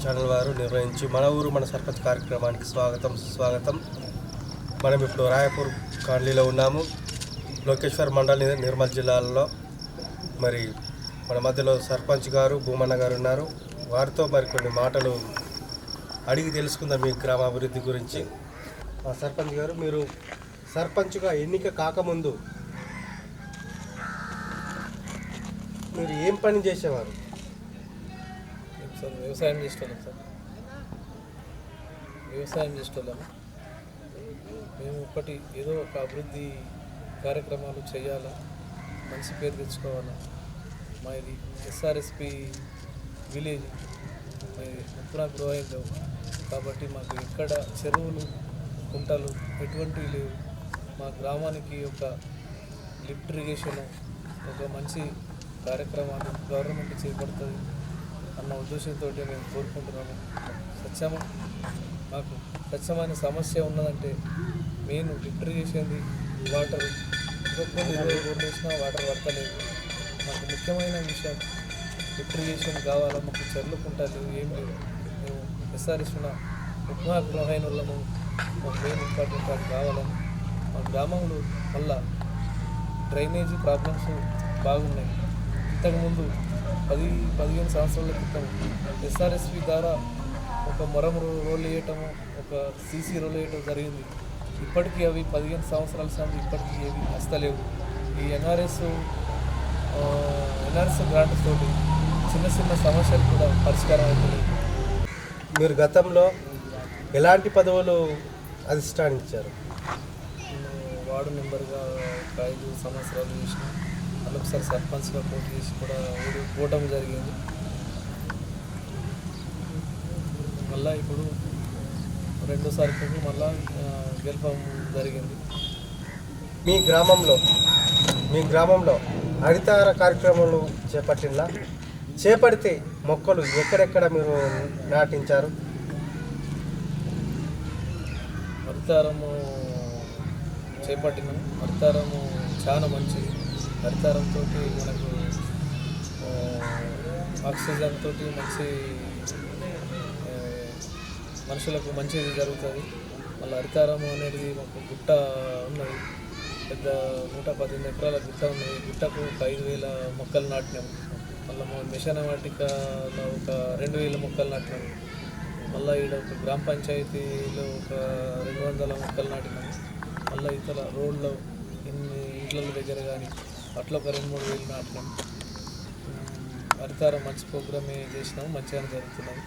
Channel వారు నిర్వహించి మన ఊరు మన సర్పంచ్ కార్యక్రమానికి స్వాగతం. మనం ఇప్పుడు రాయపూర్ కాలనీలో ఉన్నాము. లోకేశ్వర్ మండల్ నిర్మల్ జిల్లాలో. మరి మన మధ్యలో సర్పంచ్ గారు భూమన్న గారు ఉన్నారు. వారితో మరికొన్ని మాటలు అడిగి తెలుసుకుందాం మీ గ్రామాభివృద్ధి గురించి. సర్పంచ్ గారు, మీరు సర్పంచ్గా ఎన్నిక కాకముందు మీరు ఏం పని చేసేవారు? సార్ వ్యవసాయం చేసేవాళ్ళము. మేము ఒకటి ఏదో ఒక అభివృద్ధి కార్యక్రమాలు చేయాలా, మంచి పేరు తెచ్చుకోవాలా. మా ఇది ఎస్ఆర్ఎస్పి విలేజ్, ముప్పున గ్రోయింగ్ లేవు కాబట్టి మాకు ఎక్కడ చెరువులు కుంటలు ఎటువంటివి లేవు. మా గ్రామానికి ఒక లిఫ్ట్ ఇరిగేషన్ ఒక మంచి కార్యక్రమాలు గవర్నమెంట్ చేపడుతుంది అన్న ఉద్దేశంతో మేము కోరుకుంటున్నాము. మాకు స్వచ్ఛమైన సమస్య ఉన్నదంటే మెయిన్ లిఫ్ట్ ఇరిగేషన్, వాటర్. ఒక్కొక్కరు 20 బోర్లు వేసినా వాటర్ పడతలేదు. మాకు ముఖ్యమైన విషయం లిఫ్ట్ ఇరిగేషన్ కావాలా. మాకు చెర్లు కుంటాలు ఏం లేవు. మేము ఎస్ఆర్ఎస్ ఉన్న ఉప్మా గృహైన వాళ్ళము. మాకు మెయిన్ ఇంపార్టెంట్ అది కావాలని. మా గ్రామంలో మళ్ళా డ్రైనేజీ ప్రాబ్లమ్స్ బాగున్నాయి. ఇంతకుముందు 10-15 సంవత్సరాల క్రితం ఎస్ఆర్ఎస్పి ద్వారా ఒక మొరం రోల్ వేయటము, ఒక సీసీ రోల్ వేయటం జరిగింది. ఇప్పటికీ అవి 15 సంవత్సరాల సంది ఇప్పటికీ ఏవి వస్తలేవు. ఈ ఎన్ఆర్ఎస్ గ్రాంట్ తోటి చిన్న సమస్యలు కూడా పరిష్కారం అవుతుంది. మీరు గతంలో ఎలాంటి పదవులు అధిష్టానించారు? వార్డు మెంబర్గా ఒక 5 సంవత్సరాలు చేసిన, ఒకసారి సర్పంచ్గా పోటీ చేసి కూడా ఓటమి జరిగింది. మళ్ళీ ఇప్పుడు రెండోసారి మళ్ళా గెలపడం జరిగింది. మీ గ్రామంలో హరితహార కార్యక్రమాలు చేపడితే మొక్కలు ఎక్కడెక్కడ మీరు నాటించారు? హరితహారము చేపట్టినాము. హరితహారము చాలా మంచిది. హరితహారంతో మనకు ఆక్సిజన్ తోటి మంచి మనుషులకు మంచిది జరుగుతుంది. మళ్ళీ హరితహారం అనేది మాకు గుట్ట ఉన్నది, పెద్ద 118 ఎకరాల గుట్ట ఉన్నది. గుట్టకు ఒక 5,000 మొక్కలు నాటినాము. మళ్ళీ మా మిషన్ వాటికలో ఒక 2,000 మొక్కలు నాటినాము. మళ్ళీ ఇక్కడ ఒక గ్రామ పంచాయతీలో ఒక 200 మొక్కలు నాటినాము. మళ్ళీ ఇతర రోడ్లో ఇంట్ల దగ్గర కానీ అట్లా ఒక 2-3 వేలు నాటినాము. హరితహారం మంచి ప్రోగ్రామే చేసినాము, మంచిగానే జరుగుతున్నాము.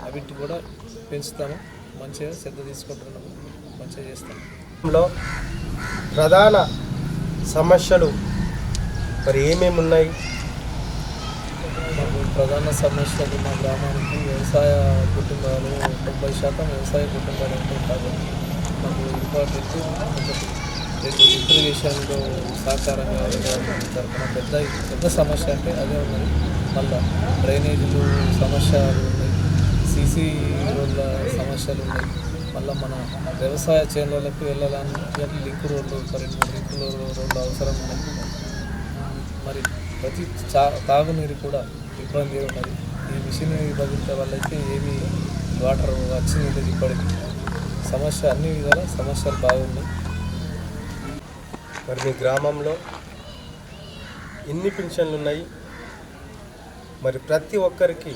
అవిటి కూడా పెంచుతాము, మంచిగా శ్రద్ధ తీసుకుంటున్నాము, మంచిగా చేస్తాము. ప్రధాన సమస్యలు మరి ఏమేమి ఉన్నాయి? మాకు ప్రధాన సమస్యలు మా గ్రామానికి వ్యవసాయ కుటుంబాలు 90% వ్యవసాయ కుటుంబాలు ఉంటాయి కాబట్టి మాకు ఇంపార్టెంట్ లిఫ్ట్ ఇరిగేషన్లో సహకారంగా తరఫున పెద్ద సమస్య అంటే అదే ఉన్నది. మళ్ళీ డ్రైనేజీలు సమస్యలు ఉన్నాయి, సీసీ రోడ్ల సమస్యలు ఉన్నాయి. మళ్ళీ మన వ్యవసాయ చేనులకు వెళ్ళడానికి లింక్ రోడ్లు, 2-3 లింక్ రోడ్లు అవసరం ఉన్నాయి. మరి ప్రతి తాగునీరు కూడా ఇబ్బంది ఉన్నది. ఈ మిషన్ భద్రత వల్ల అయితే ఏమీ వాటర్ వచ్చింది లేదు. ఇప్పటికీ సమస్య అన్ని విధాల సమస్యలు బాగున్నాయి. మరి మీ గ్రామంలో ఎన్ని పింఛన్లు ఉన్నాయి? మరి ప్రతి ఒక్కరికి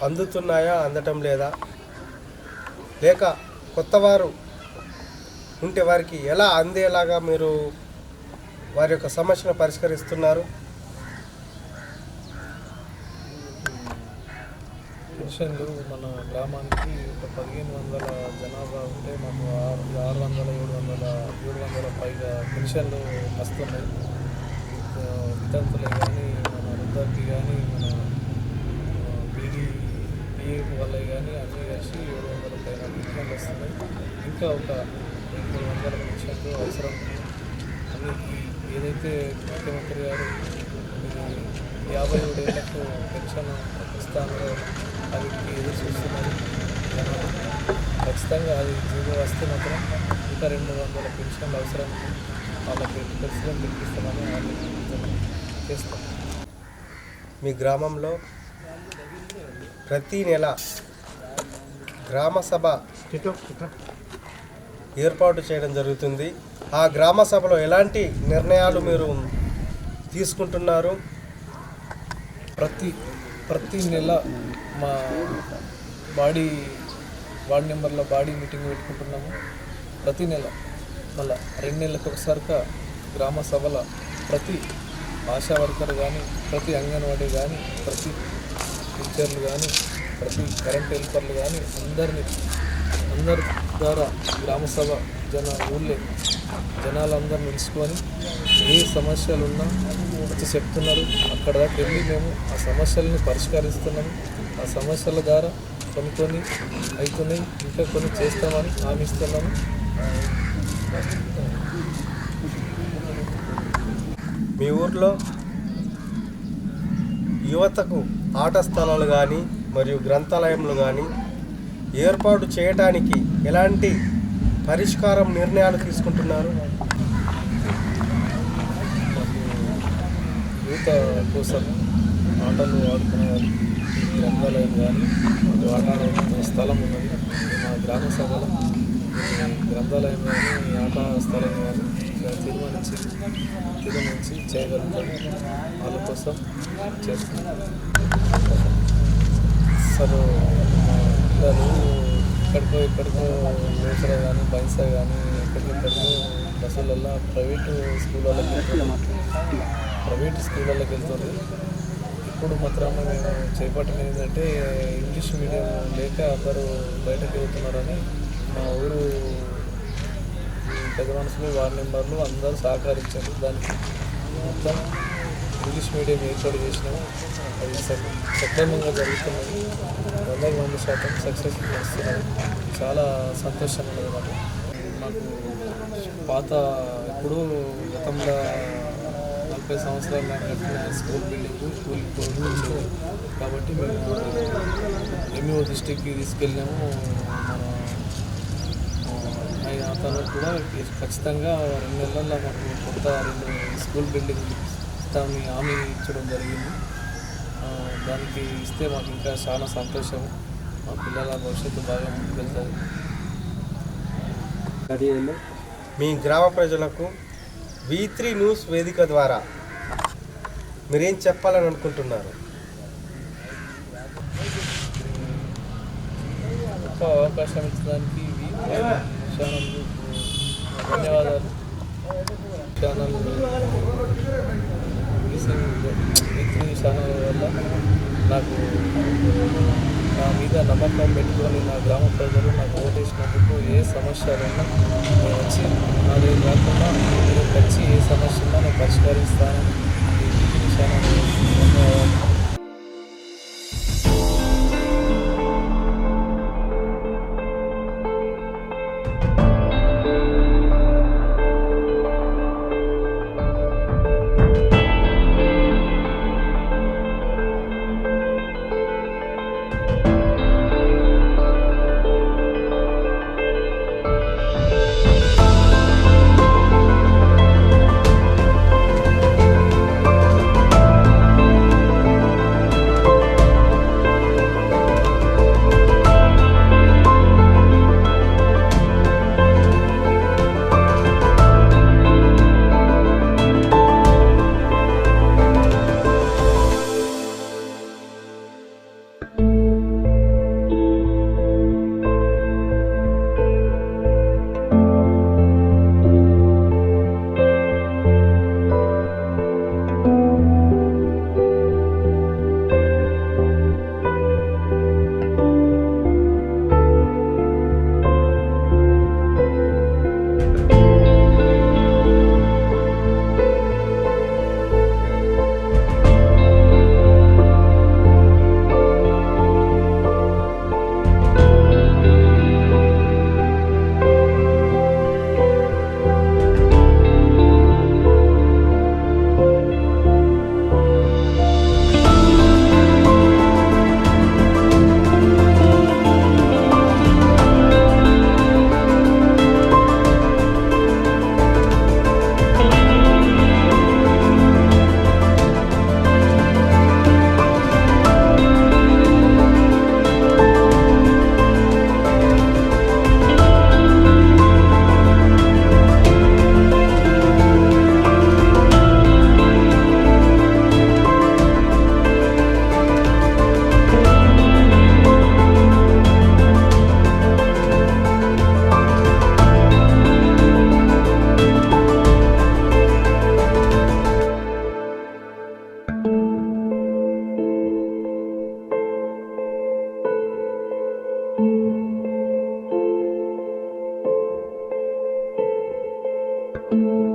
అందుతున్నాయా, అందటం లేదా? లేక కొత్తవారు ఉంటే వారికి ఎలా అందేలాగా మీరు వారి యొక్క సమస్యను పరిష్కరిస్తున్నారు? పెన్షన్లు మన గ్రామానికి ఒక 1,500 జనాభా ఉంటే మాకు 600-700 పైగా పెన్షన్లు వస్తున్నాయి. వితంతులే కానీ, మన వృద్ధాప్తి కానీ, మన బీడీపీఎఫ్ వాళ్ళే కానీ అన్నీ కలిసి 700 పైన పెన్షన్లు వస్తున్నాయి. ఇంకా ఒక 300 పెన్షన్లు అవసరం. అన్ని ఏదైతే ముఖ్యమంత్రి గారు 57 ఏళ్లకు పెన్షన్ ఇస్తానో అది ఎదురు చూస్తున్నారు. ఖచ్చితంగా అది జీవో వస్తే మాత్రం ఇంకా 200 పెన్షన్లు అవసరం. వాళ్ళకి ఖచ్చితంగా పిలిపిస్తామని వాళ్ళు చేస్తాం. మీ గ్రామంలో ప్రతి నెల గ్రామ సభ ఏర్పాటు చేయడం జరుగుతుంది. ఆ గ్రామ సభలో ఎలాంటి నిర్ణయాలు మీరు తీసుకుంటున్నారు? ప్రతి నెల మా వార్డ్ నెంబర్లో బాడీ మీటింగ్ పెట్టుకుంటున్నాము. ప్రతి నెల మళ్ళీ 2 నెలలకు ఒకసారిగా గ్రామ సభల ప్రతి ఆశా వర్కర్ కానీ, ప్రతి అంగన్వాడీ కానీ, ప్రతి టీచర్లు కానీ, ప్రతి కరెంట్ హెల్పర్లు కానీ అందరి ద్వారా గ్రామ సభ ఊళ్ళో జనాలందరూ నిలుచుకొని ఏ సమస్యలు ఉన్నా వచ్చి చెప్తున్నారు. అక్కడ దాకా వెళ్ళి మేము ఆ సమస్యలను పరిష్కరిస్తున్నాము. ఆ సమస్యల ద్వారా కొన్ని అవుతున్నాయి, ఇంకా కొన్ని చేస్తామని హామీస్తున్నాము. మీ ఊర్లో యువతకు ఆట స్థలాలు కానీ మరియు గ్రంథాలయంలు కానీ ఏర్పాటు చేయడానికి ఎలాంటి పరిష్కారం నిర్ణయాలు తీసుకుంటున్నారు? యువత కోసం ఆటలు ఆడుకునే వాళ్ళకి గ్రంథాలయం కానీ ఆట ఆడుకునే స్థలం ఉన్నది. మా గ్రామ సభలో గ్రంథాలయం కానీ ఆట స్థలం కానీ తీర్మానించి చేయగలుగుతాము. వాళ్ళ కోసం చేస్తున్నాం. అసలు మా పిల్లలు ఎక్కడికో లోపల కానీ బైసా కానీ ఎక్కడికో బస్సులలో ప్రైవేటు స్కూళ్ళకి వెళ్తుంది. ఇప్పుడు మాత్రం మేము చేపట్టిన ఏంటంటే ఇంగ్లీష్ మీడియం లేక అందరూ బయటకు వెళ్తున్నారని మా ఊరు పెద్ద మనుషులు వార్డు మెంబర్లు అందరూ సహకరించారు. దానికి మొత్తం ఇంగ్లీష్ మీడియం ఏర్పాటు చేసినాము. అది సక్రమంగా జరుగుతున్నది. 100% సక్సెస్ వస్తున్నది. చాలా సంతోషంగా ఉన్నది. మాకు పాత ఎప్పుడూ గతంలో 40 సంవత్సరాలు కట్టిన స్కూల్ బిల్డింగ్ కూలిపోయింది. కాబట్టి మేము ఎంఈఓ దృష్టికి తీసుకెళ్ళాము. మన అతను కూడా ఖచ్చితంగా 2 నెలల్లో మాకు కొత్త 2 స్కూల్ బిల్డింగ్ ఇస్తామని హామీ ఇచ్చడం జరిగింది. దానికి ఇస్తే మాకు ఇంకా చాలా సంతోషం. మా పిల్లల భవిష్యత్తు బాగా ముందుకెళ్తుంది. మీ గ్రామ ప్రజలకు V3 న్యూస్ వేదిక ద్వారా మీరేం చెప్పాలని అనుకుంటున్నారు? గొప్ప అవకాశం ఇచ్చడానికి ఛానల్ ధన్యవాదాలు. ఛానల్ V3 ఛానల్ వల్ల నాకు నా మీద నమ్మకం పెట్టుకొని నా గ్రామ ప్రజలు నాకు ఓటేసినందుకు ఏ సమస్యలైనా నేను వచ్చి నాదే కాకుండా మీరు వచ్చి ఏ సమస్య ఉన్నా నేను పరిష్కరిస్తానని V3 ఛానల్ ధన్యవాదాలు. ధన్యవాదాలు.